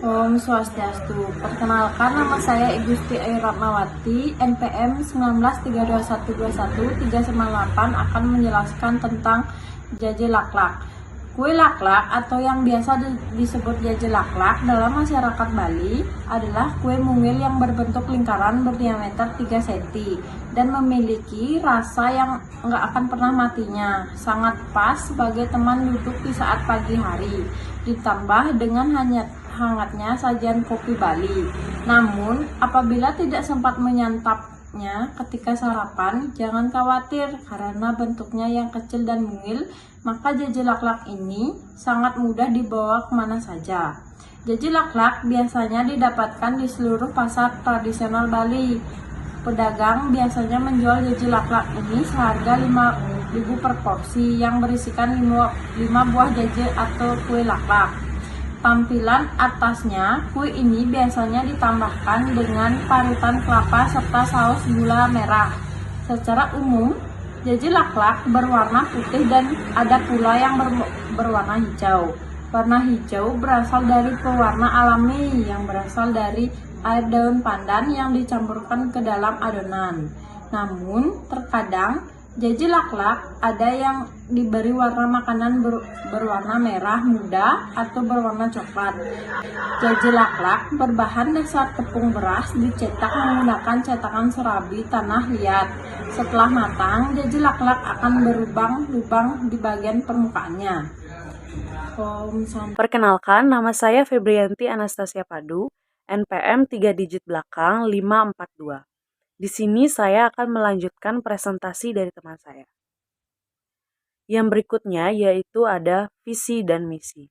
Om Swastiastu. Perkenalkan, nama saya Igusti Ayu Ratnawati, NPM 1932121398 akan menjelaskan tentang jaje laklak. Kue laklak atau yang biasa disebut jaje laklak dalam masyarakat Bali adalah kue mungil yang berbentuk lingkaran berdiameter 3 cm dan memiliki rasa yang nggak akan pernah matinya. Sangat pas sebagai teman duduk di saat pagi hari, ditambah dengan hangatnya sajian kopi Bali. Namun, apabila tidak sempat menyantapnya ketika sarapan, jangan khawatir karena bentuknya yang kecil dan mungil, maka jaje laklak ini sangat mudah dibawa kemana saja. Jaje laklak biasanya didapatkan di seluruh pasar tradisional Bali. Pedagang biasanya menjual jaje laklak ini seharga 5.000 per porsi yang berisikan 5 buah jaje atau kue laklak. Tampilan atasnya, kue ini biasanya ditambahkan dengan parutan kelapa serta saus gula merah. Secara umum, jaje laklak berwarna putih dan ada pula yang berwarna hijau. Warna hijau berasal dari pewarna alami yang berasal dari air daun pandan yang dicampurkan ke dalam adonan. Namun, terkadang jaje laklak ada yang diberi warna makanan berwarna merah muda atau berwarna coklat. Jaje laklak berbahan dasar tepung beras dicetak menggunakan cetakan serabi tanah liat. Setelah matang, jaje laklak akan berlubang-lubang di bagian permukaannya. Perkenalkan, nama saya Febrianti Anastasia Padu, NPM 3 digit belakang 542. Di sini saya akan melanjutkan presentasi dari teman saya. Yang berikutnya yaitu ada visi dan misi.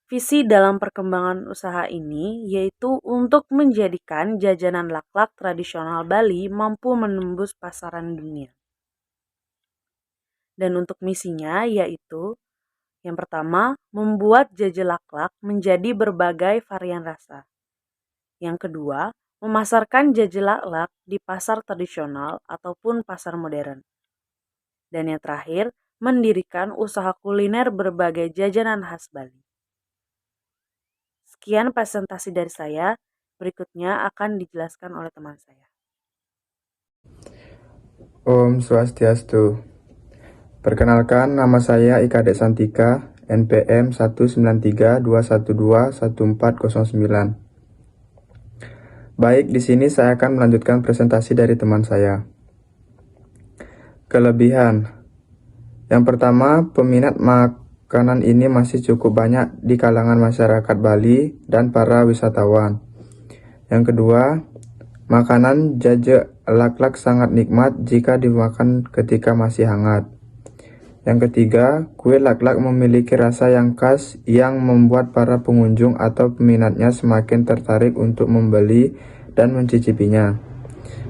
Visi dalam perkembangan usaha ini yaitu untuk menjadikan jajanan laklak tradisional Bali mampu menembus pasaran dunia. Dan untuk misinya yaitu yang pertama, membuat jaje laklak menjadi berbagai varian rasa. Yang kedua, memasarkan jaje laklak di pasar tradisional ataupun pasar modern. Dan yang terakhir, mendirikan usaha kuliner berbagai jajanan khas Bali. Sekian presentasi dari saya, berikutnya akan dijelaskan oleh teman saya. Om Swastiastu. Perkenalkan, nama saya Ika Dek Santika, NPM 19321211409. Baik, di sini saya akan melanjutkan presentasi dari teman saya. Kelebihan. Yang pertama, peminat makanan ini masih cukup banyak di kalangan masyarakat Bali dan para wisatawan. Yang kedua, makanan jaje laklak sangat nikmat jika dimakan ketika masih hangat. Yang ketiga, kue laklak memiliki rasa yang khas yang membuat para pengunjung atau peminatnya semakin tertarik untuk membeli dan mencicipinya.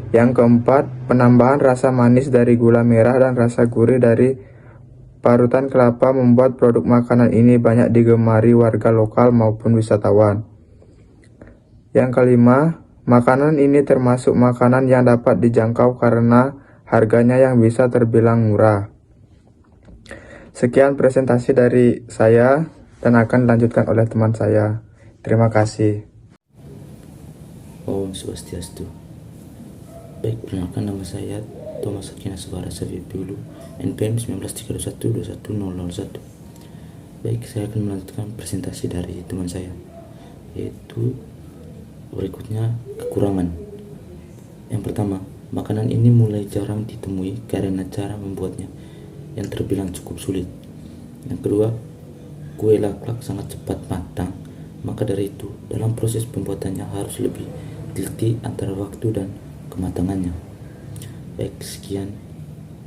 Yang keempat, penambahan rasa manis dari gula merah dan rasa gurih dari parutan kelapa membuat produk makanan ini banyak digemari warga lokal maupun wisatawan. Yang kelima, makanan ini termasuk makanan yang dapat dijangkau karena harganya yang bisa terbilang murah. Sekian presentasi dari saya dan akan dilanjutkan oleh teman saya. Terima kasih. Om Swastiastu. Baik, perkenalkan nama saya Thomas Akina Suara Savipulu, NPM 1931211001. Baik, saya akan melanjutkan presentasi dari teman saya, yaitu berikutnya kekurangan. Yang pertama, makanan ini mulai jarang ditemui karena cara membuatnya yang terbilang cukup sulit. Yang kedua, kue laklak sangat cepat matang, maka dari itu dalam proses pembuatannya harus lebih teliti antara waktu dan kematangannya. Baik, sekian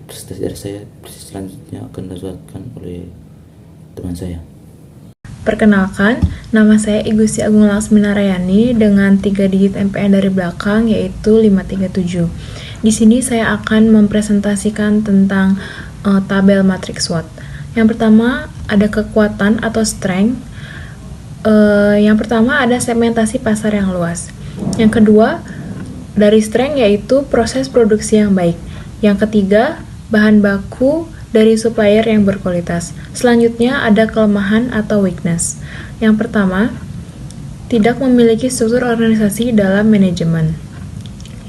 presentasi dari saya. Selanjutnya akan dilanjutkan oleh teman saya. Perkenalkan, nama saya Igusti Agung Laksminarayani dengan 3 digit MPN dari belakang yaitu 537. Di sini saya akan mempresentasikan tentang tabel matriks SWOT. Yang pertama ada kekuatan atau strength. Yang pertama ada segmentasi pasar yang luas. Yang kedua dari strength yaitu proses produksi yang baik. Yang ketiga bahan baku dari supplier yang berkualitas. Selanjutnya ada kelemahan atau weakness. Yang pertama tidak memiliki struktur organisasi dalam manajemen.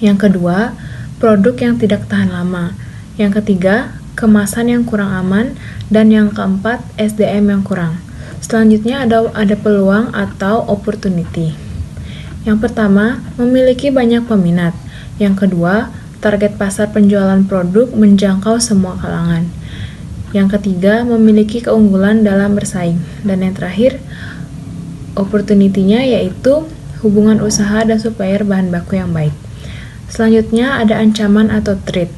Yang kedua, produk yang tidak tahan lama. Yang ketiga, kemasan yang kurang aman. Dan yang keempat, SDM yang kurang. Selanjutnya ada peluang atau opportunity. Yang pertama, memiliki banyak peminat. Yang kedua, target pasar penjualan produk menjangkau semua kalangan. Yang ketiga, memiliki keunggulan dalam bersaing. Dan yang terakhir, opportunity-nya yaitu hubungan usaha dan supplier bahan baku yang baik. Selanjutnya ada ancaman atau threat.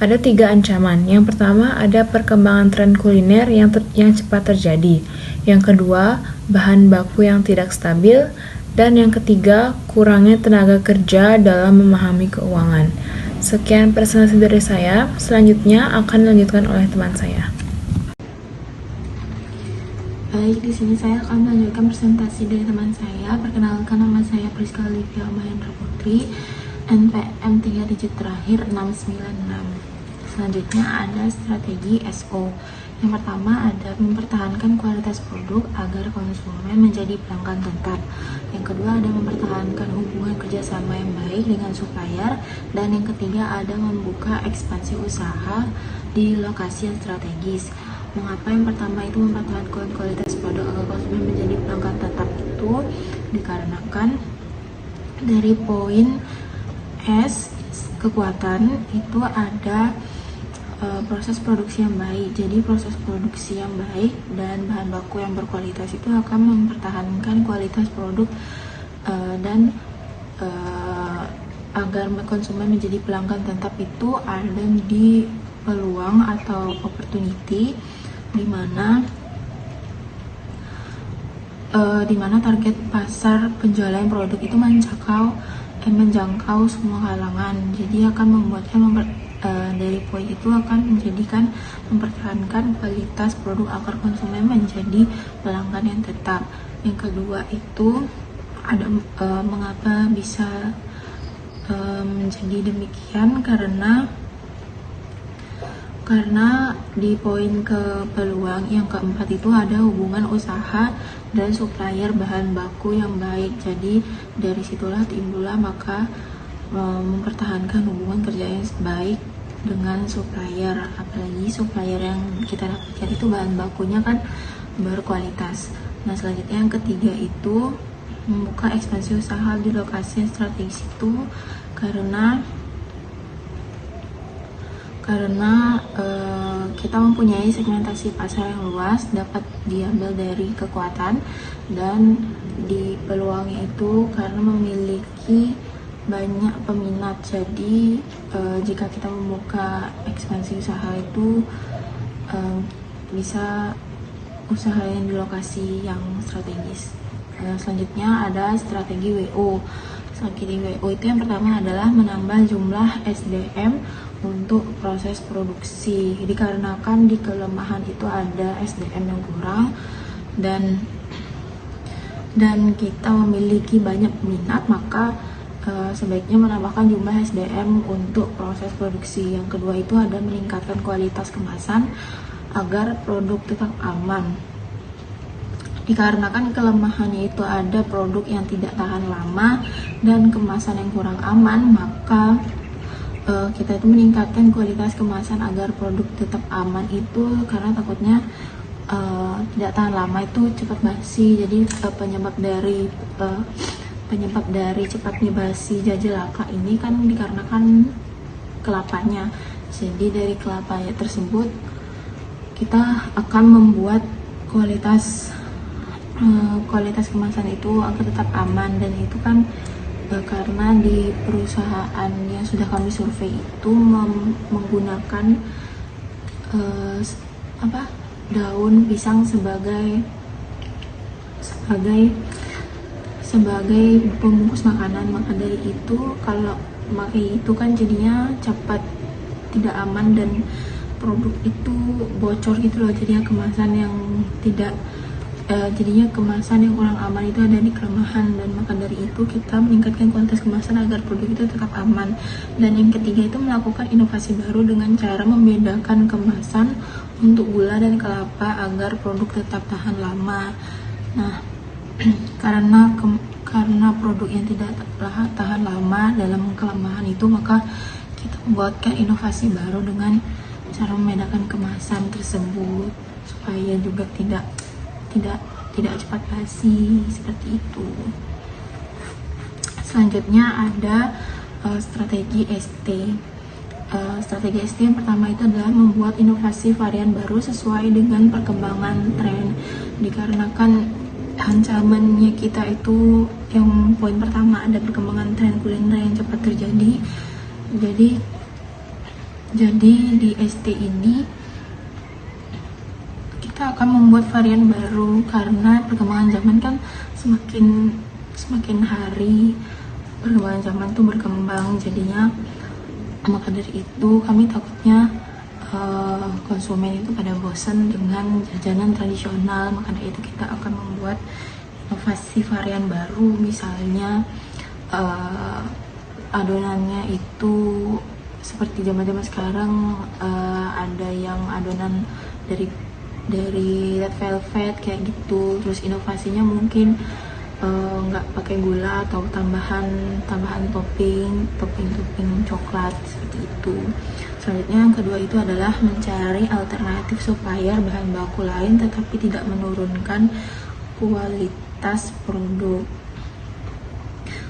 Ada 3 ancaman. Yang pertama ada perkembangan tren kuliner yang cepat terjadi. Yang kedua, bahan baku yang tidak stabil. Dan yang ketiga, kurangnya tenaga kerja dalam memahami keuangan. Sekian presentasi dari saya. Selanjutnya akan dilanjutkan oleh teman saya. Baik, di sini saya akan melanjutkan presentasi dari teman saya. Perkenalkan, nama saya Priska Olivia Mahendra Putri, NPM 3 digit terakhir 696. Selanjutnya ada strategi SO. Yang pertama ada mempertahankan kualitas produk agar konsumen menjadi pelanggan tetap. Yang kedua ada mempertahankan hubungan kerjasama yang baik dengan supplier. Dan yang ketiga ada membuka ekspansi usaha di lokasi yang strategis. Mengapa yang pertama itu mempertahankan kualitas produk agar konsumen menjadi pelanggan tetap itu dikarenakan dari poin S kekuatan itu ada proses produksi yang baik. Jadi proses produksi yang baik dan bahan baku yang berkualitas itu akan mempertahankan kualitas produk dan agar konsumen menjadi pelanggan tetap itu ada di peluang atau opportunity di mana target pasar penjualan produk itu menjangkau semua kalangan. Jadi akan membuatkan dari poin itu akan menjadikan mempertahankan kualitas produk agar konsumen menjadi pelanggan yang tetap. Yang kedua itu ada mengapa bisa menjadi demikian karena di poin ke peluang yang keempat itu ada hubungan usaha dan supplier bahan baku yang baik. Jadi dari situlah timbullah maka mempertahankan hubungan kerja yang baik dengan supplier, apalagi supplier yang kita dapatkan itu bahan bakunya kan berkualitas. Nah selanjutnya yang ketiga itu membuka ekspansi usaha di lokasi yang strategis itu karena kita mempunyai segmentasi pasar yang luas, dapat diambil dari kekuatan dan di peluangnya itu karena memiliki banyak peminat. Jadi jika kita membuka ekspansi usaha itu bisa usaha yang di lokasi yang strategis. Selanjutnya ada strategi WO. Strategi WO itu yang pertama adalah menambah jumlah SDM untuk proses produksi. Dikarenakan di kelemahan itu ada SDM yang kurang dan kita memiliki banyak minat, maka sebaiknya menambahkan jumlah SDM untuk proses produksi. Yang kedua itu ada meningkatkan kualitas kemasan agar produk tetap aman. Dikarenakan kelemahannya itu ada produk yang tidak tahan lama dan kemasan yang kurang aman, maka kita itu meningkatkan kualitas kemasan agar produk tetap aman itu karena takutnya tidak tahan lama itu cepat basi. Jadi penyebab dari cepatnya basi jajelaka ini kan dikarenakan kelapanya. Jadi dari kelapanya tersebut kita akan membuat kualitas kemasan itu agar tetap aman, dan itu kan karena di perusahaan yang sudah kami survei itu menggunakan daun pisang sebagai pembungkus makanan. Maka dari itu kalau pakai itu kan jadinya cepat tidak aman dan produk itu bocor gitu loh. Jadinya kemasan yang kurang aman itu ada di kelemahan, dan maka dari itu kita meningkatkan kualitas kemasan agar produk itu tetap aman. Dan yang ketiga itu melakukan inovasi baru dengan cara membedakan kemasan untuk gula dan kelapa agar produk tetap tahan lama. Nah karena produk yang tidak tahan lama dalam kelemahan itu, maka kita membuatkan inovasi baru dengan cara membedakan kemasan tersebut supaya juga tidak cepat basi seperti itu. Selanjutnya ada strategi ST. Strategi ST yang pertama itu adalah membuat inovasi varian baru sesuai dengan perkembangan tren. Dikarenakan ancamannya kita itu, yang poin pertama ada perkembangan tren kuliner yang cepat terjadi. Jadi di ST ini kita akan membuat varian baru karena perkembangan zaman kan semakin hari perkembangan zaman tuh berkembang, jadinya maka dari itu kami takutnya konsumen itu pada bosan dengan jajanan tradisional. Maka dari itu kita akan membuat inovasi varian baru, misalnya adonannya itu seperti zaman-zaman sekarang, ada yang adonan dari red velvet kayak gitu. Terus inovasinya mungkin nggak pakai gula atau tambahan topping coklat seperti itu. Selanjutnya yang kedua itu adalah mencari alternatif supplier bahan baku lain tetapi tidak menurunkan kualitas produk.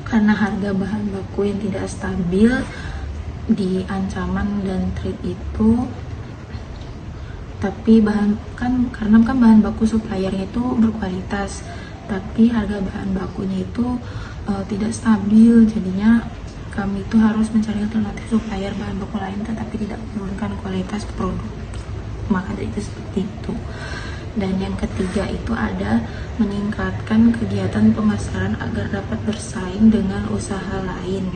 Karena harga bahan baku yang tidak stabil di ancaman dan trade itu, tapi karena bahan baku suppliernya itu berkualitas, tapi harga bahan bakunya itu tidak stabil, jadinya kami itu harus mencari alternatif supplier bahan baku lain tetapi tidak menurunkan kualitas produk. Maka dari itu seperti itu. Dan yang ketiga itu ada meningkatkan kegiatan pemasaran agar dapat bersaing dengan usaha lain.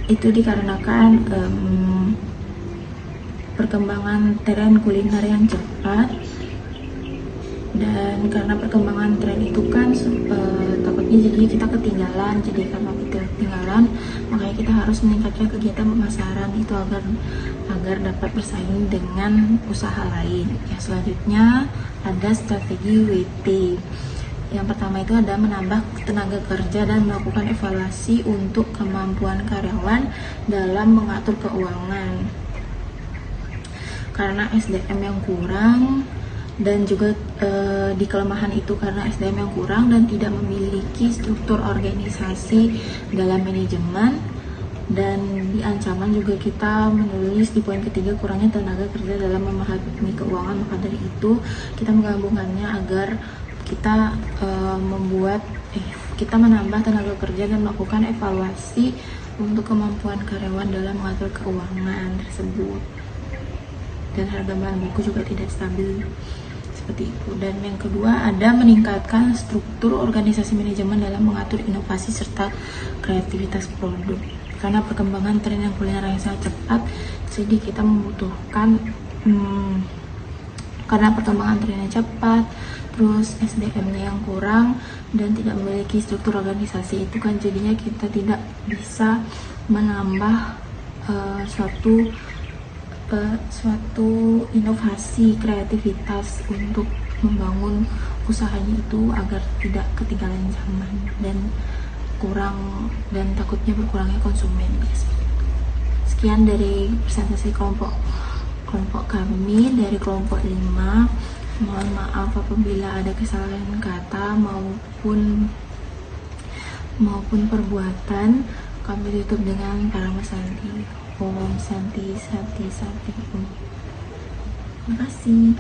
Itu dikarenakan perkembangan tren kuliner yang cepat, dan karena perkembangan tren itu kan takutnya jadi kita ketinggalan. Jadi karena kita ketinggalan, makanya kita harus meningkatkan kegiatan pemasaran itu agar dapat bersaing dengan usaha lain. Yang selanjutnya ada strategi WT. Yang pertama itu ada menambah tenaga kerja dan melakukan evaluasi untuk kemampuan karyawan dalam mengatur keuangan. Karena SDM yang kurang, dan juga di kelemahan itu karena SDM yang kurang dan tidak memiliki struktur organisasi dalam manajemen, dan di ancaman juga kita menulis di poin ketiga kurangnya tenaga kerja dalam memahami keuangan. Maka dari itu kita menggabungkannya agar kita kita menambah tenaga kerja dan melakukan evaluasi untuk kemampuan karyawan dalam mengatur keuangan tersebut, dan harga bahan baku juga tidak stabil seperti itu. Dan yang kedua ada meningkatkan struktur organisasi manajemen dalam mengatur inovasi serta kreativitas produk. Karena perkembangan tren yang kuliner yang sangat cepat, jadi kita membutuhkan karena perkembangan trennya cepat, terus SDM-nya yang kurang dan tidak memiliki struktur organisasi, itu kan jadinya kita tidak bisa menambah suatu inovasi kreativitas untuk membangun usahanya itu agar tidak ketinggalan zaman dan takutnya berkurangnya konsumen. Sekian dari presentasi kelompok kami dari kelompok 5. Mohon maaf apabila ada kesalahan kata maupun perbuatan. Kami tutup dengan Parama Santi. Om Santi Sati Sati Om. Terima kasih.